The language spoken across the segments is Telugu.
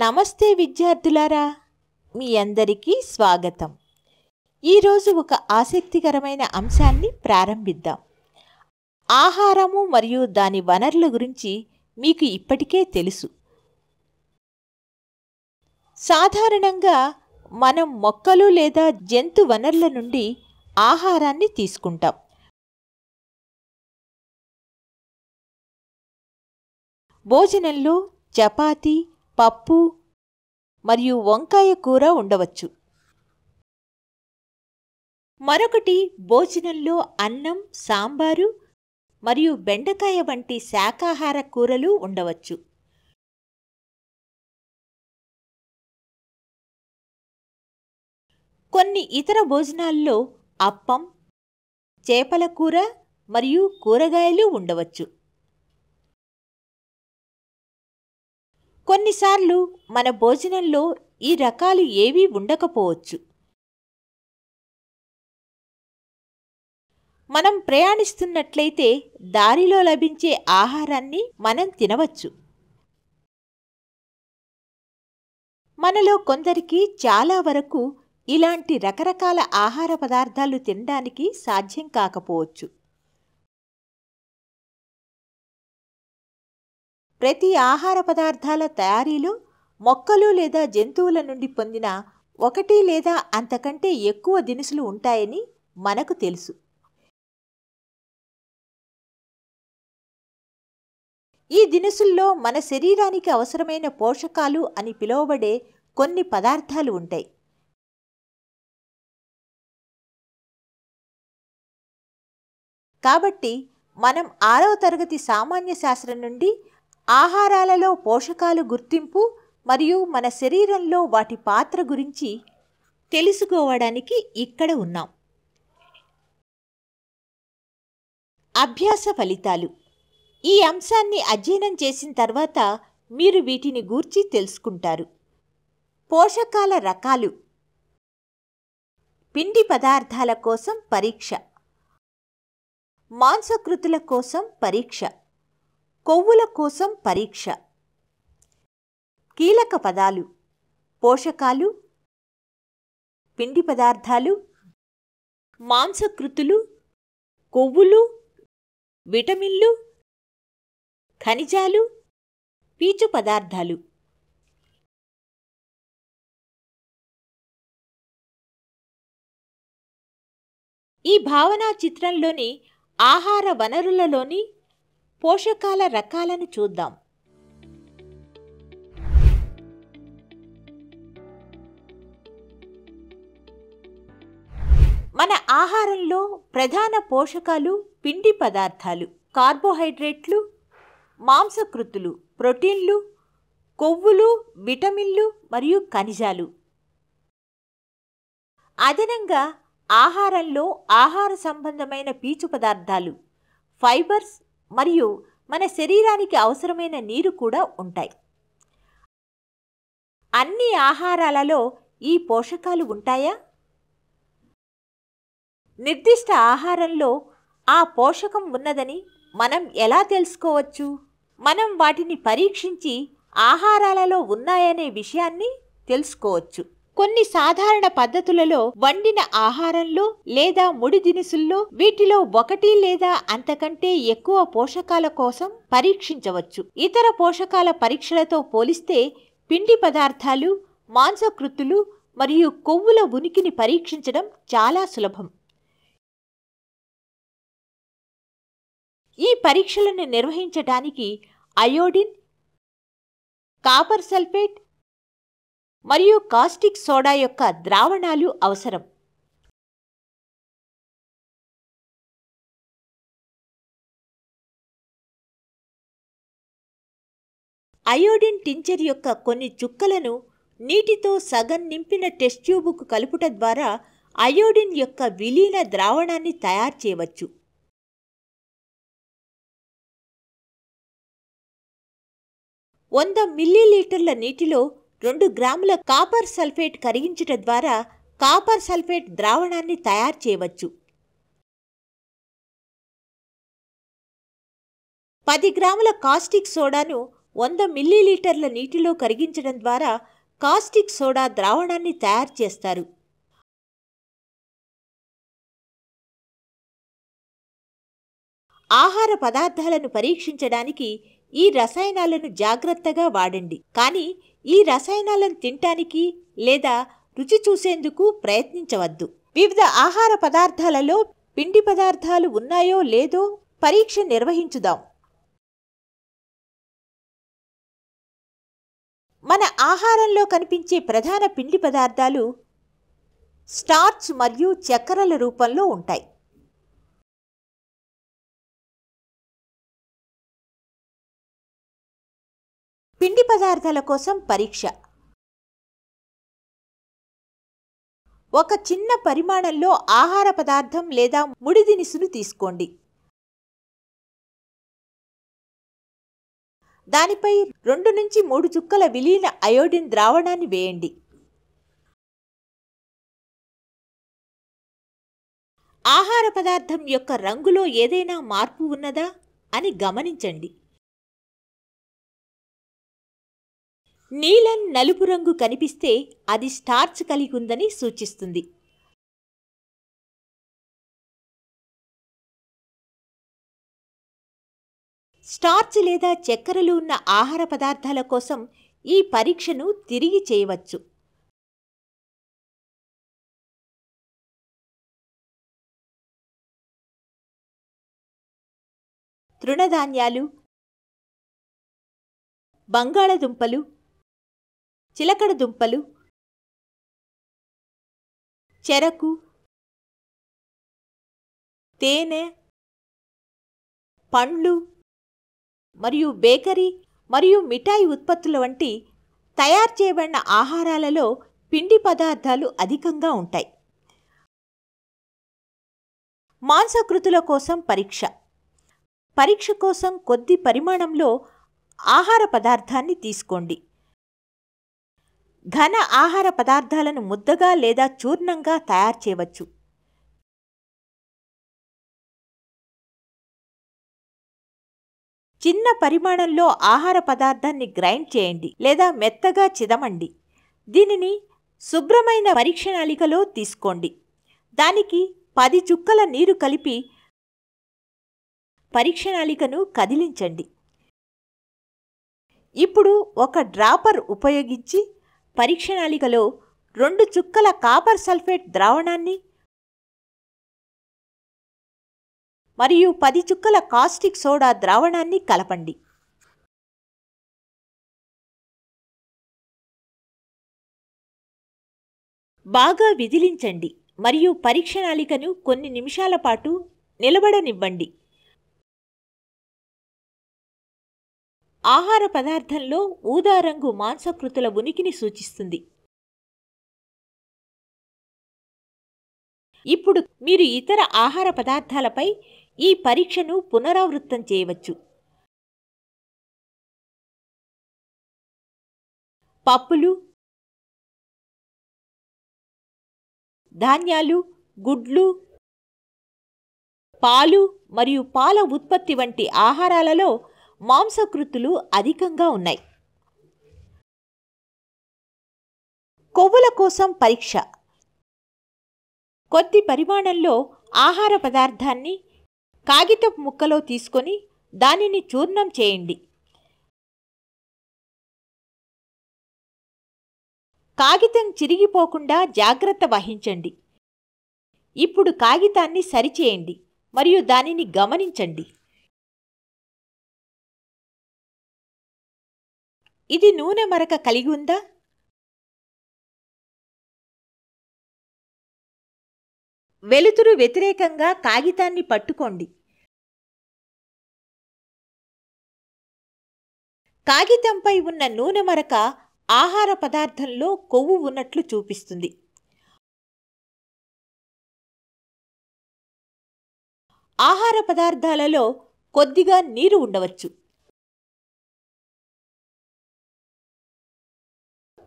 నమస్తే విద్యార్థులారా, మీ అందరికీ స్వాగతం. ఈరోజు ఒక ఆసక్తికరమైన అంశాన్ని ప్రారంభిద్దాం. ఆహారము మరియు దాని వనరుల గురించి మీకు ఇప్పటికే తెలుసు. సాధారణంగా మనం మొక్కలు లేదా జంతు వనరుల నుండి ఆహారాన్ని తీసుకుంటాం. భోజనంలో చపాతీ, పప్పు మరియు వంకాయ కూర ఉండవచ్చు. మరొకటి భోజనంలో అన్నం, సాంబారు మరియు బెండకాయ వంటి శాకాహార కూరలు ఉండవచ్చు. కొన్ని ఇతర భోజనాల్లో అప్పం, చేపల కూర మరియు కూరగాయలు ఉండవచ్చు. కొన్నిసార్లు మన భోజనంలో ఈ రకాలు ఏవీ ఉండకపోవచ్చు. మనం ప్రయాణిస్తున్నట్లయితే దారిలో లభించే ఆహారాన్ని మనం తినవచ్చు. మనలో కొందరికి చాలా వరకు ఇలాంటి రకరకాల ఆహార పదార్థాలు తినడానికి సాధ్యం కాకపోవచ్చు. ప్రతి ఆహార పదార్థాల తయారీలో మొక్కలు లేదా జంతువుల నుండి పొందిన ఒకటి లేదా అంతకంటే ఎక్కువ దినుసులు ఉంటాయని మనకు తెలుసు. ఈ దినుసుల్లో మన శరీరానికి అవసరమైన పోషకాలు అని పిలువబడే కొన్ని పదార్థాలు ఉంటాయి. కాబట్టి మనం 6వ తరగతి సామాన్య శాస్త్రం నుండి ఆహారాలలో పోషకాలు గుర్తింపు మరియు మన శరీరంలో వాటి పాత్ర గురించి తెలుసుకోవడానికి ఇక్కడ ఉన్నాం. అభ్యాస ఫలితాలు. ఈ అంశాన్ని అధ్యయనం చేసిన తర్వాత మీరు వీటిని గూర్చి తెలుసుకుంటారు. పోషకాల రకాలు. పిండి పదార్థాల కోసం పరీక్ష. మాంసకృతుల కోసం పరీక్ష. కొవ్వుల కోసం పరీక్ష. కీలక పదాలు: పోషకాలు, పిండి పదార్థాలు, మాంసకృతులు, కొవ్వులు, విటమిన్లు, ఖనిజాలు, పీచు పదార్థాలు. ఈ భావనా చిత్రంలోని ఆహార వనరులలోని పోషకాల రకాలను చూద్దాం. మన ఆహారంలో ప్రధాన పోషకాలు పిండి పదార్థాలు, కార్బోహైడ్రేట్లు, మాంసకృతులు, ప్రోటీన్లు, కొవ్వులు, విటమిన్లు మరియు ఖనిజాలు. అదనంగా ఆహారంలో ఆహార సంబంధమైన పీచు పదార్థాలు, ఫైబర్స్ మరియు మన శరీరానికి అవసరమైన నీరు కూడా ఉంటాయి. అన్ని ఆహారాలలో ఈ పోషకాలు ఉంటాయా? నిర్దిష్ట ఆహారంలో ఆ పోషకం ఉన్నదని మనం ఎలా తెలుసుకోవచ్చు? మనం వాటిని పరీక్షించి ఆహారాలలో ఉన్నాయనే విషయాన్ని తెలుసుకోవచ్చు. కొన్ని సాధారణ పద్ధతులలో వండిన ఆహారంలో లేదా ముడి దినుసుల్లో వీటిలో ఒకటి లేదా అంతకంటే ఎక్కువ పోషకాల కోసం పరీక్షించవచ్చు. ఇతర పోషకాల పరీక్షలతో పోలిస్తే పిండి పదార్థాలు, మాంసకృతులు మరియు కొవ్వుల ఉనికిని పరీక్షించడం చాలా సులభం. ఈ పరీక్షలను నిర్వహించడానికి అయోడిన్, కాపర్ సల్ఫేట్ మరియు కాస్టిక్ సోడా యొక్క ద్రావణాలు అవసరం. అయోడిన్ టించర్ యొక్క కొన్ని చుక్కలను నీటితో సగం నింపిన టెస్ట్ ట్యూబుకు కలుపుట ద్వారా అయోడిన్ యొక్క విలీన ద్రావణాన్ని తయారు చేయవచ్చు. వంద మిల్లీలీటర్ల నీటిలో 2 గ్రాముల కాపర్ సల్ఫేట్ కరిగించుట ద్వారా కాపర్ సల్ఫేట్ ద్రావణాన్ని తయారు చేయవచ్చు. 10 గ్రాముల కాస్టిక్ సోడాను 100 మిల్లీలీటర్ల నీటిలో కరిగించడం ద్వారా కాస్టిక్ సోడా ద్రావణాన్ని తయారు చేస్తారు. ఆహార పదార్థాలను పరీక్షించడానికి ఈ రసాయనాలను జాగ్రత్తగా వాడండి, కానీ ఈ రసాయనాలను తినటానికి లేదా రుచి చూసేందుకు ప్రయత్నించవద్దు. వివిధ ఆహార పదార్థాలలో పిండి పదార్థాలు ఉన్నాయో లేదో పరీక్ష నిర్వహించుదాం. మన ఆహారంలో కనిపించే ప్రధాన పిండి పదార్థాలు స్టార్చ్ మరియు చక్కెరల రూపంలో ఉంటాయి. పిండి పదార్థాల కోసం పరీక్ష. ఒక చిన్న పరిమాణంలో ఆహార పదార్థం లేదా ముడి దినుసును తీసుకోండి. దానిపై 2 నుంచి 3 చుక్కల విలీన అయోడిన్ ద్రావణాన్ని వేయండి. ఆహార పదార్థం యొక్క రంగులో ఏదైనా మార్పు ఉన్నదా అని గమనించండి. నీలం నలుపు రంగు కనిపిస్తే అది స్టార్చ్ కలిగి ఉందని సూచిస్తుంది. స్టార్చ్ లేదా చక్కెరలు ఉన్న ఆహార పదార్థాల కోసం ఈ పరీక్షను తిరిగి చేయవచ్చు. తృణధాన్యాలు, బంగాళదుంపలు, చిలకడ దుంపలు, చెరకు, తేనె, పండ్లు మరియు బేకరీ మరియు మిఠాయి ఉత్పత్తుల వంటి తయారు చేయబడిన ఆహారాలలో పిండి పదార్థాలు అధికంగా ఉంటాయి. మాంసకృతుల కోసం పరీక్ష. పరీక్ష కోసం కొద్ది పరిమాణంలో ఆహార పదార్థాన్ని తీసుకోండి. ఘన ఆహార పదార్థాలను ముద్దగా లేదా చూర్ణంగా తయారు చేయవచ్చు. చిన్న పరిమాణంలో ఆహార పదార్థాన్ని గ్రైండ్ చేయండి లేదా మెత్తగా చిదమండి. దీనిని శుభ్రమైన పరీక్షణాళికలో తీసుకోండి. దానికి 10 చుక్కల నీరు కలిపి పరీక్షణాళికను కదిలించండి. ఇప్పుడు ఒక డ్రాపర్ ఉపయోగించి పరీక్షణాళికలో 2 చుక్కల కాపర్ సల్ఫేట్ ద్రావణాన్ని మరియు 10 చుక్కల కాస్టిక్ సోడా ద్రావణాన్ని కలపండి. బాగా విదిలించండి మరియు పరీక్షణాళికను కొన్ని నిమిషాల పాటు నిలబడనివ్వండి. ఆహార పదార్థంలో ఊదా రంగు మాంసకృతుల ఉనికిని సూచిస్తుంది. ఇప్పుడు మీరు ఇతర ఆహార పదార్థాలపై ఈ పరీక్షను పునరావృతం చేయవచ్చు. పప్పులు, ధాన్యాలు, గుడ్లు, పాలు మరియు పాల ఉత్పత్తి వంటి ఆహారాలలో మాంసకృతులు అధికంగా ఉన్నాయి. కొవ్వుల కోసం పరీక్ష. కొద్ది పరిమాణంలో ఆహార పదార్థాన్ని కాగితపు ముక్కలో తీసుకొని దానిని చూర్ణం చేయండి. కాగితం చిరిగిపోకుండా జాగ్రత్త వహించండి. ఇప్పుడు కాగితాన్ని సరిచేయండి మరియు దానిని గమనించండి. ఇది నూనె మరక కలిగి ఉందా? వెలుతురు వ్యతిరేకంగా కాగితాన్ని పట్టుకోండి. కాగితంపై ఉన్న నూనె మరక ఆహార పదార్థంలో కొవ్వు ఉన్నట్లు చూపిస్తుంది. ఆహార పదార్థాలలో కొద్దిగా నీరు ఉండవచ్చు.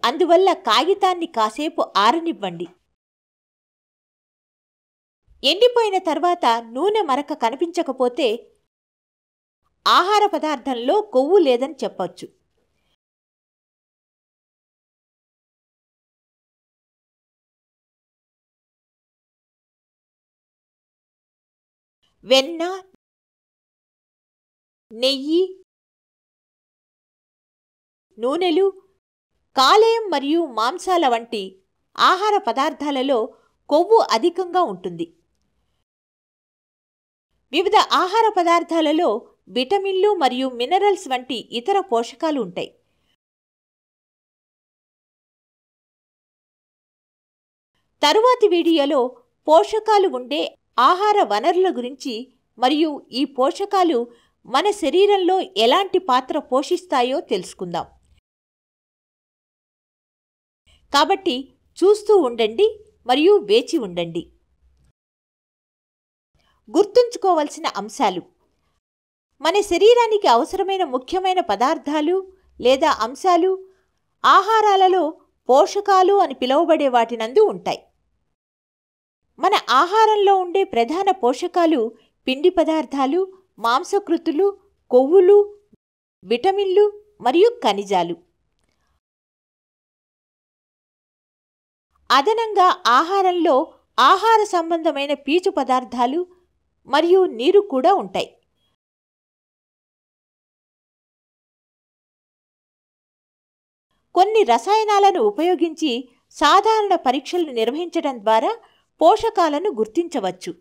అందువల్ల కాగితాన్ని కాసేపు ఆరనివ్వండి. ఎండిపోయిన తర్వాత నూనె మరక కనిపించకపోతే ఆహార పదార్థంలో కొవ్వు లేదని చెప్పొచ్చు. వెన్న, నెయ్యి, నూనెలు, కాలేయం మరియు మాంసాల వంటి ఆహార పదార్థాలలో కొవ్వు అధికంగా ఉంటుంది. వివిధ ఆహార పదార్థాలలో విటమిన్లు మరియు మినరల్స్ వంటి ఇతర పోషకాలు ఉంటాయి. తరువాతి వీడియోలో పోషకాలు ఉండే ఆహార వనరుల గురించి మరియు ఈ పోషకాలు మన శరీరంలో ఎలాంటి పాత్ర పోషిస్తాయో తెలుసుకుందాం. కాబట్టి చూస్తూ ఉండండి మరియు వేచి ఉండండి. గుర్తుంచుకోవలసిన అంశాలు: మన శరీరానికి అవసరమైన ముఖ్యమైన పదార్థాలు లేదా అంశాలు ఆహారాలలో పోషకాలు అని పిలువబడే వాటినందు ఉంటాయి. మన ఆహారంలో ఉండే ప్రధాన పోషకాలు పిండి పదార్థాలు, మాంసకృతులు, కొవ్వులు, విటమిన్లు మరియు ఖనిజాలు. అదనంగా ఆహారంలో ఆహార సంబంధమైన పీచు పదార్థాలు మరియు నీరు కూడా ఉంటాయి. కొన్ని రసాయనాలను ఉపయోగించి సాధారణ పరీక్షలు నిర్వహించడం ద్వారా పోషకాలను గుర్తించవచ్చు.